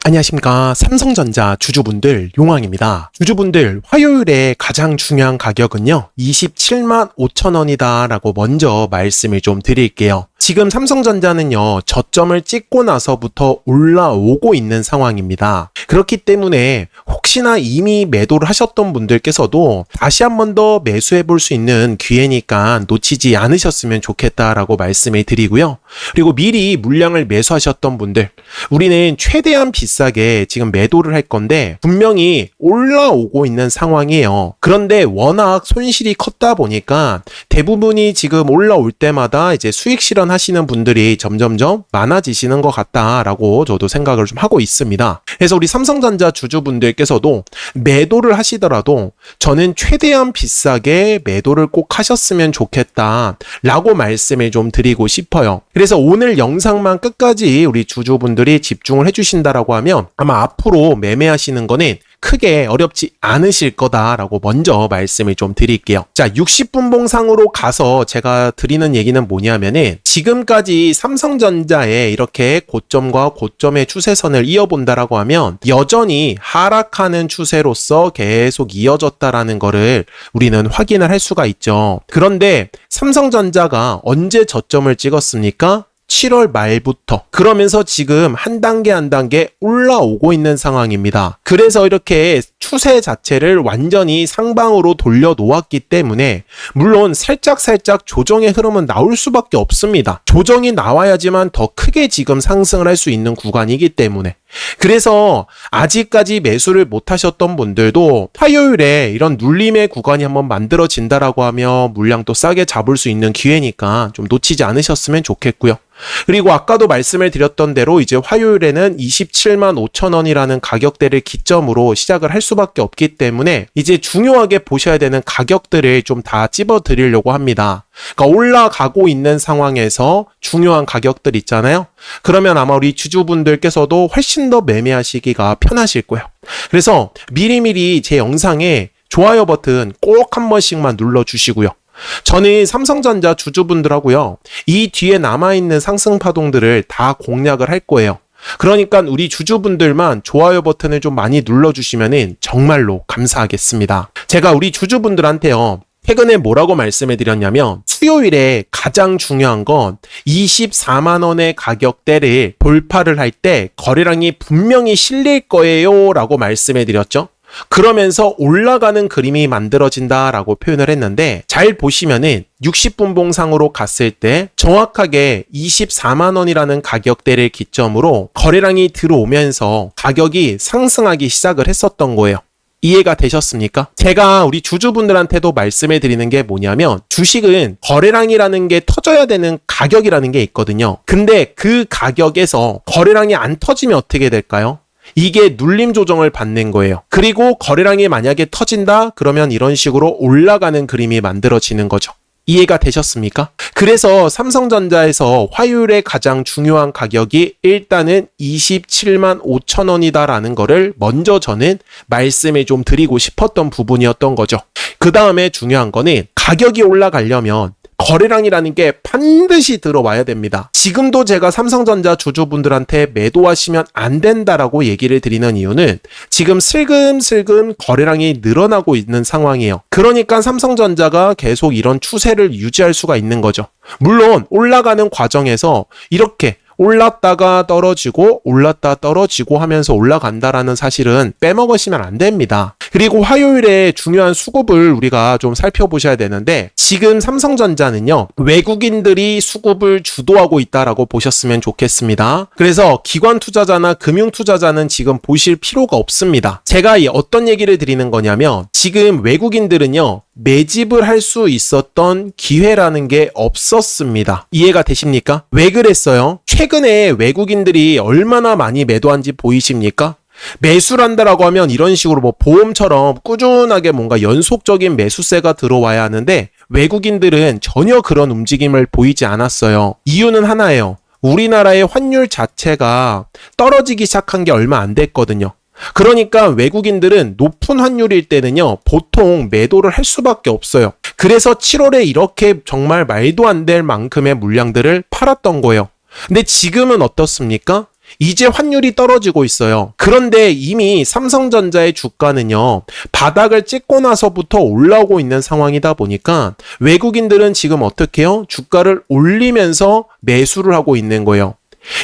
안녕하십니까. 삼성전자 주주분들 용왕입니다. 주주분들 화요일에 가장 중요한 가격은요 27만 5천 원이다 라고 먼저 말씀을 좀 드릴게요. 지금 삼성전자는요 저점을 찍고 나서부터 올라오고 있는 상황입니다. 그렇기 때문에 혹시나 이미 매도를 하셨던 분들께서도 다시 한 번 더 매수해 볼 수 있는 기회니까 놓치지 않으셨으면 좋겠다라고 말씀을 드리고요. 그리고 미리 물량을 매수하셨던 분들, 우리는 최대한 비싸게 지금 매도를 할 건데 분명히 올라오고 있는 상황이에요. 그런데 워낙 손실이 컸다 보니까 대부분이 지금 올라올 때마다 이제 수익 실현하시는 분들이 점점점 많아지시는 것 같다라고 저도 생각을 좀 하고 있습니다. 그래서 우리 삼성전자 주주분들께서도 매도를 하시더라도 저는 최대한 비싸게 매도를 꼭 하셨으면 좋겠다 라고 말씀을 좀 드리고 싶어요. 그래서 오늘 영상만 끝까지 우리 주주분들이 집중을 해주신다라고 하면 아마 앞으로 매매하시는 거는 크게 어렵지 않으실 거다라고 먼저 말씀을 좀 드릴게요. 자, 60분봉상으로 가서 제가 드리는 얘기는 뭐냐면은 지금까지 삼성전자의 이렇게 고점과 고점의 추세선을 이어본다라고 하면 여전히 하락하는 추세로서 계속 이어졌다라는 거를 우리는 확인을 할 수가 있죠. 그런데 삼성전자가 언제 저점을 찍었습니까? 7월 말부터. 그러면서 지금 한 단계 한 단계 올라오고 있는 상황입니다. 그래서 이렇게 추세 자체를 완전히 상방으로 돌려놓았기 때문에 물론 살짝 조정의 흐름은 나올 수밖에 없습니다. 조정이 나와야지만 더 크게 지금 상승을 할 수 있는 구간이기 때문에. 그래서 아직까지 매수를 못 하셨던 분들도 화요일에 이런 눌림의 구간이 한번 만들어진다라고 하면 물량도 싸게 잡을 수 있는 기회니까 좀 놓치지 않으셨으면 좋겠고요. 그리고 아까도 말씀을 드렸던 대로 이제 화요일에는 27만 5천 원이라는 가격대를 기점으로 시작을 할 수밖에 없기 때문에 이제 중요하게 보셔야 되는 가격들을 좀 다 찝어 드리려고 합니다. 그러니까 올라가고 있는 상황에서 중요한 가격들 있잖아요. 그러면 아마 우리 주주분들께서도 훨씬 더 매매하시기가 편하실 거예요. 그래서 미리미리 제 영상에 좋아요 버튼 꼭 한 번씩만 눌러주시고요. 저는 삼성전자 주주분들하고요. 이 뒤에 남아있는 상승 파동들을 다 공략을 할 거예요. 그러니까 우리 주주분들만 좋아요 버튼을 좀 많이 눌러주시면 정말로 감사하겠습니다. 제가 우리 주주분들한테요. 최근에 뭐라고 말씀해 드렸냐면 수요일에 가장 중요한 건 24만 원의 가격대를 돌파를 할 때 거래량이 분명히 실릴 거예요 라고 말씀해 드렸죠. 그러면서 올라가는 그림이 만들어진다라고 표현을 했는데 잘 보시면은 60분봉상으로 갔을 때 정확하게 24만 원이라는 가격대를 기점으로 거래량이 들어오면서 가격이 상승하기 시작을 했었던 거예요. 이해가 되셨습니까? 제가 우리 주주분들한테도 말씀해 드리는 게 뭐냐면 주식은 거래량이라는 게 터져야 되는 가격이라는 게 있거든요. 근데 그 가격에서 거래량이 안 터지면 어떻게 될까요? 이게 눌림 조정을 받는 거예요. 그리고 거래량이 만약에 터진다? 그러면 이런 식으로 올라가는 그림이 만들어지는 거죠. 이해가 되셨습니까? 그래서 삼성전자에서 화요일에 가장 중요한 가격이 일단은 27만 5천 원이다라는 거를 먼저 저는 말씀을 좀 드리고 싶었던 부분이었던 거죠. 그 다음에 중요한 거는 가격이 올라가려면 거래량이라는 게 반드시 들어와야 됩니다. 지금도 제가 삼성전자 주주분들한테 매도하시면 안 된다라고 얘기를 드리는 이유는 지금 슬금슬금 거래량이 늘어나고 있는 상황이에요. 그러니까 삼성전자가 계속 이런 추세를 유지할 수가 있는 거죠. 물론 올라가는 과정에서 이렇게 올랐다가 떨어지고 올랐다 떨어지고 하면서 올라간다라는 사실은 빼먹으시면 안 됩니다. 그리고 화요일에 중요한 수급을 우리가 좀 살펴보셔야 되는데 지금 삼성전자는요 외국인들이 수급을 주도하고 있다라고 보셨으면 좋겠습니다. 그래서 기관 투자자나 금융 투자자는 지금 보실 필요가 없습니다. 제가 어떤 얘기를 드리는 거냐면 지금 외국인들은요 매집을 할 수 있었던 기회라는 게 없었습니다. 이해가 되십니까? 왜 그랬어요? 최근에 외국인들이 얼마나 많이 매도한지 보이십니까? 매수를 한다라고 하면 이런 식으로 뭐 보험처럼 꾸준하게 뭔가 연속적인 매수세가 들어와야 하는데 외국인들은 전혀 그런 움직임을 보이지 않았어요. 이유는 하나예요. 우리나라의 환율 자체가 떨어지기 시작한 게 얼마 안 됐거든요. 그러니까 외국인들은 높은 환율일 때는요 보통 매도를 할 수밖에 없어요. 그래서 7월에 이렇게 정말 말도 안 될 만큼의 물량들을 팔았던 거예요. 근데 지금은 어떻습니까? 이제 환율이 떨어지고 있어요. 그런데 이미 삼성전자의 주가는요, 바닥을 찍고 나서부터 올라오고 있는 상황이다 보니까 외국인들은 지금 어떻게 해요? 주가를 올리면서 매수를 하고 있는 거예요.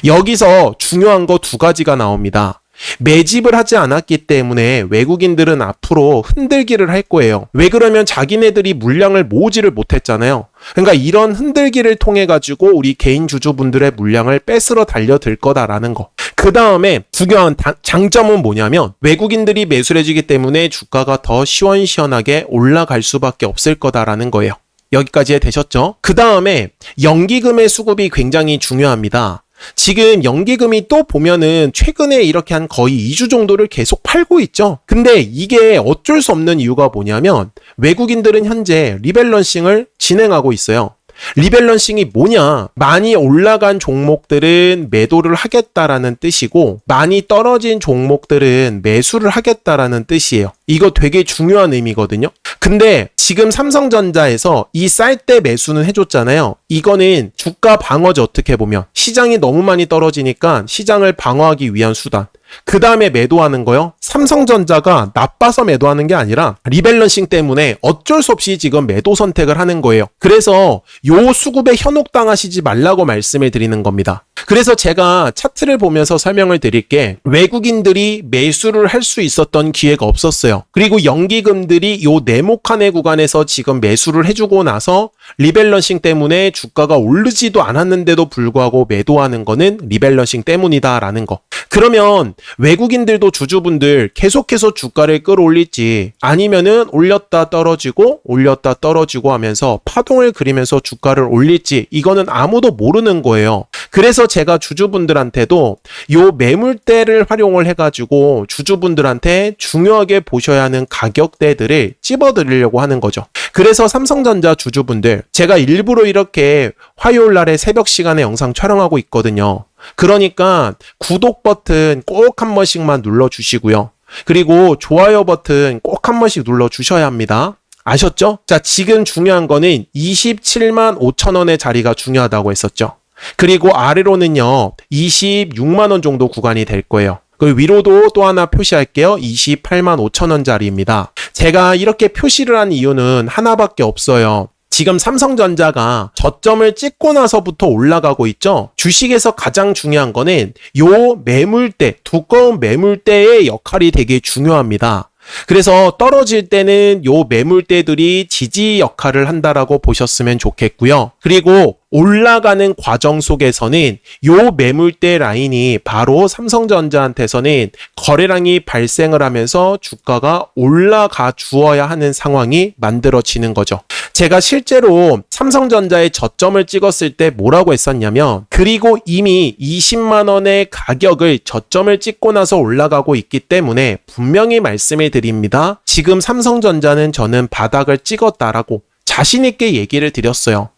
여기서 중요한 거 두 가지가 나옵니다. 매집을 하지 않았기 때문에 외국인들은 앞으로 흔들기를 할 거예요. 왜 그러면 자기네들이 물량을 모으지를 못했잖아요. 그러니까 이런 흔들기를 통해 가지고 우리 개인 주주분들의 물량을 뺏으러 달려들 거다라는 거. 그 다음에 중요한 장점은 뭐냐면 외국인들이 매수를 해주기 때문에 주가가 더 시원시원하게 올라갈 수밖에 없을 거다라는 거예요. 여기까지 되셨죠? 그 다음에 연기금의 수급이 굉장히 중요합니다. 지금 연기금이 또 보면은 최근에 이렇게 한 거의 2주 정도를 계속 팔고 있죠. 근데 이게 어쩔 수 없는 이유가 뭐냐면 외국인들은 현재 리밸런싱을 진행하고 있어요. 리밸런싱이 뭐냐? 많이 올라간 종목들은 매도를 하겠다라는 뜻이고 많이 떨어진 종목들은 매수를 하겠다라는 뜻이에요. 이거 되게 중요한 의미거든요. 근데 지금 삼성전자에서 이 쌀 때 매수는 해줬잖아요. 이거는 주가 방어죠. 어떻게 보면 시장이 너무 많이 떨어지니까 시장을 방어하기 위한 수단. 그 다음에 매도하는 거요. 삼성전자가 나빠서 매도하는 게 아니라 리밸런싱 때문에 어쩔 수 없이 지금 매도 선택을 하는 거예요. 그래서 요 수급에 현혹당하시지 말라고 말씀을 드리는 겁니다. 그래서 제가 차트를 보면서 설명을 드릴게, 외국인들이 매수를 할 수 있었던 기회가 없었어요. 그리고 연기금들이 요 네모칸의 구간에서 지금 매수를 해주고 나서 리밸런싱 때문에 주가가 오르지도 않았는데도 불구하고 매도하는 거는 리밸런싱 때문이다라는 거. 그러면 외국인들도 주주분들 계속해서 주가를 끌어올릴지 아니면은 올렸다 떨어지고 하면서 파동을 그리면서 주가를 올릴지 이거는 아무도 모르는 거예요. 그래서 제가 주주분들한테도 요 매물대를 활용을 해가지고 주주분들한테 중요하게 보셔야 하는 가격대들을 찝어드리려고 하는 거죠. 그래서 삼성전자 주주분들, 제가 일부러 이렇게 화요일 날에 새벽 시간에 영상 촬영하고 있거든요. 그러니까 구독 버튼 꼭 한 번씩만 눌러주시고요. 그리고 좋아요 버튼 꼭 한 번씩 눌러주셔야 합니다. 아셨죠? 자, 지금 중요한 거는 27만 5천 원의 자리가 중요하다고 했었죠. 그리고 아래로는요 26만 원 정도 구간이 될 거예요. 그 위로도 또 하나 표시할게요. 28만 5천 원짜리입니다. 제가 이렇게 표시를 한 이유는 하나밖에 없어요. 지금 삼성전자가 저점을 찍고 나서부터 올라가고 있죠. 주식에서 가장 중요한 거는 요 매물대, 두꺼운 매물대의 역할이 되게 중요합니다. 그래서 떨어질 때는 요 매물대들이 지지 역할을 한다라고 보셨으면 좋겠고요. 그리고 올라가는 과정 속에서는 요 매물대 라인이 바로 삼성전자한테서는 거래량이 발생을 하면서 주가가 올라가 주어야 하는 상황이 만들어지는 거죠. 제가 실제로 삼성전자의 저점을 찍었을 때 뭐라고 했었냐면, 그리고 이미 20만 원의 가격을 저점을 찍고 나서 올라가고 있기 때문에 분명히 말씀을 드립니다. 지금 삼성전자는 저는 바닥을 찍었다라고 자신 있게 얘기를 드렸어요.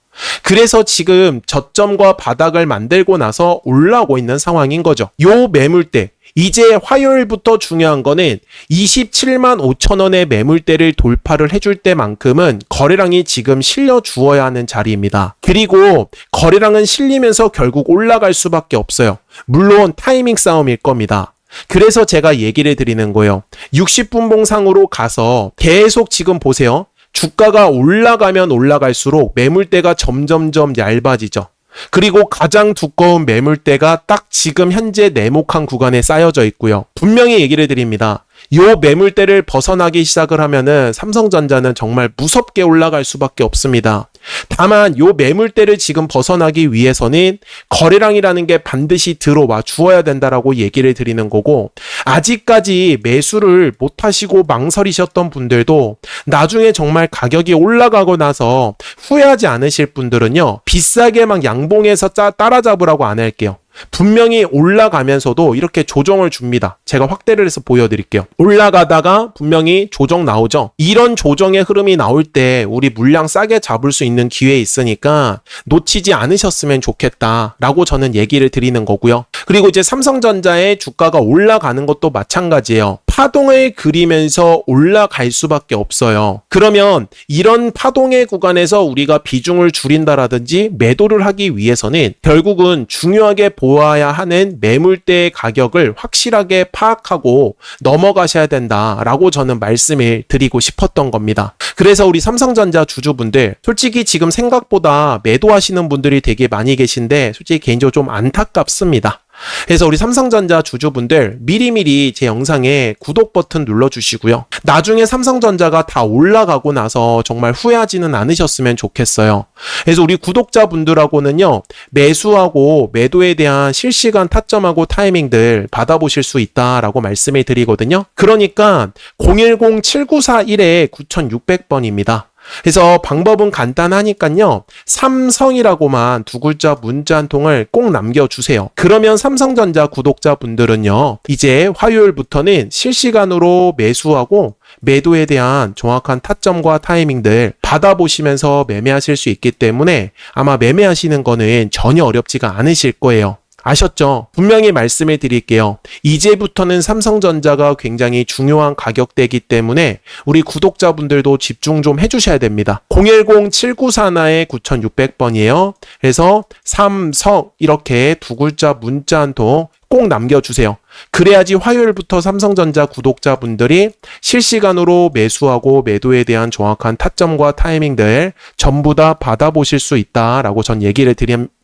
그래서 지금 저점과 바닥을 만들고 나서 올라오고 있는 상황인 거죠. 요 매물대, 이제 화요일부터 중요한 거는 27만 5천 원의 매물대를 돌파를 해줄 때만큼은 거래량이 지금 실려 주어야 하는 자리입니다. 그리고 거래량은 실리면서 결국 올라갈 수밖에 없어요. 물론 타이밍 싸움일 겁니다. 그래서 제가 얘기를 드리는 거예요. 60분봉상으로 가서 계속 지금 보세요. 주가가 올라가면 올라갈수록 매물대가 점점점 얇아지죠. 그리고 가장 두꺼운 매물대가 딱 지금 현재 네모칸 구간에 쌓여져 있고요. 분명히 얘기를 드립니다. 요 매물대를 벗어나기 시작을 하면은 삼성전자는 정말 무섭게 올라갈 수밖에 없습니다. 다만 요 매물대를 지금 벗어나기 위해서는 거래량이라는 게 반드시 들어와 주어야 된다라고 얘기를 드리는 거고, 아직까지 매수를 못 하시고 망설이셨던 분들도 나중에 정말 가격이 올라가고 나서 후회하지 않으실 분들은요, 비싸게 막 양봉해서 따라잡으라고 안 할게요. 분명히 올라가면서도 이렇게 조정을 줍니다. 제가 확대를 해서 보여드릴게요. 올라가다가 분명히 조정 나오죠. 이런 조정의 흐름이 나올 때 우리 물량 싸게 잡을 수 있는 기회 있으니까 놓치지 않으셨으면 좋겠다라고 저는 얘기를 드리는 거고요. 그리고 이제 삼성전자의 주가가 올라가는 것도 마찬가지예요. 파동을 그리면서 올라갈 수밖에 없어요. 그러면 이런 파동의 구간에서 우리가 비중을 줄인다라든지 매도를 하기 위해서는 결국은 중요하게 보아야 하는 매물대의 가격을 확실하게 파악하고 넘어가셔야 된다라고 저는 말씀을 드리고 싶었던 겁니다. 그래서 우리 삼성전자 주주분들 솔직히 지금 생각보다 매도하시는 분들이 되게 많이 계신데 솔직히 개인적으로 좀 안타깝습니다. 그래서 우리 삼성전자 주주분들 미리미리 제 영상에 구독 버튼 눌러주시고요. 나중에 삼성전자가 다 올라가고 나서 정말 후회하지는 않으셨으면 좋겠어요. 그래서 우리 구독자분들하고는요, 매수하고 매도에 대한 실시간 타점하고 타이밍들 받아보실 수 있다라고 말씀을 드리거든요. 그러니까 010-7941-9600번입니다. 그래서 방법은 간단하니까요. 삼성이라고만 두 글자 문자 한 통을 꼭 남겨주세요. 그러면 삼성전자 구독자분들은요. 이제 화요일부터는 실시간으로 매수하고 매도에 대한 정확한 타점과 타이밍들 받아보시면서 매매하실 수 있기 때문에 아마 매매하시는 거는 전혀 어렵지가 않으실 거예요. 아셨죠? 분명히 말씀을 드릴게요. 이제부터는 삼성전자가 굉장히 중요한 가격대이기 때문에 우리 구독자분들도 집중 좀 해주셔야 됩니다. 010-7941-9600번이에요. 그래서 삼성 이렇게 두 글자 문자 한 통 꼭 남겨주세요. 그래야지 화요일부터 삼성전자 구독자분들이 실시간으로 매수하고 매도에 대한 정확한 타점과 타이밍들 전부 다 받아보실 수 있다라고 전 얘기를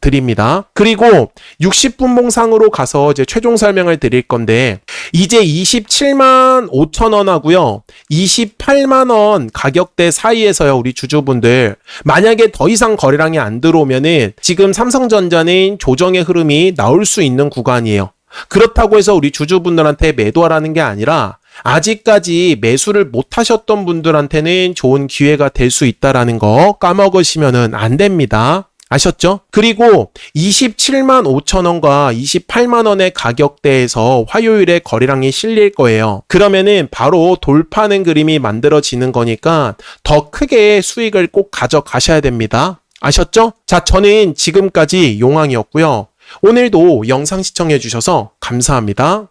드립니다. 그리고 60분 봉상으로 가서 이제 최종 설명을 드릴 건데 이제 27만 5천 원 하고요. 28만 원 가격대 사이에서요. 우리 주주분들 만약에 더 이상 거래량이 안 들어오면은 지금 삼성전자는 조정의 흐름이 나올 수 있는 구간이에요. 그렇다고 해서 우리 주주분들한테 매도하라는 게 아니라 아직까지 매수를 못 하셨던 분들한테는 좋은 기회가 될 수 있다라는 거 까먹으시면은 안 됩니다. 아셨죠? 그리고 27만 5천 원과 28만 원의 가격대에서 화요일에 거래량이 실릴 거예요. 그러면은 바로 돌파하는 그림이 만들어지는 거니까 더 크게 수익을 꼭 가져가셔야 됩니다. 아셨죠? 자, 저는 지금까지 용왕이었고요. 오늘도 영상 시청해 주셔서 감사합니다.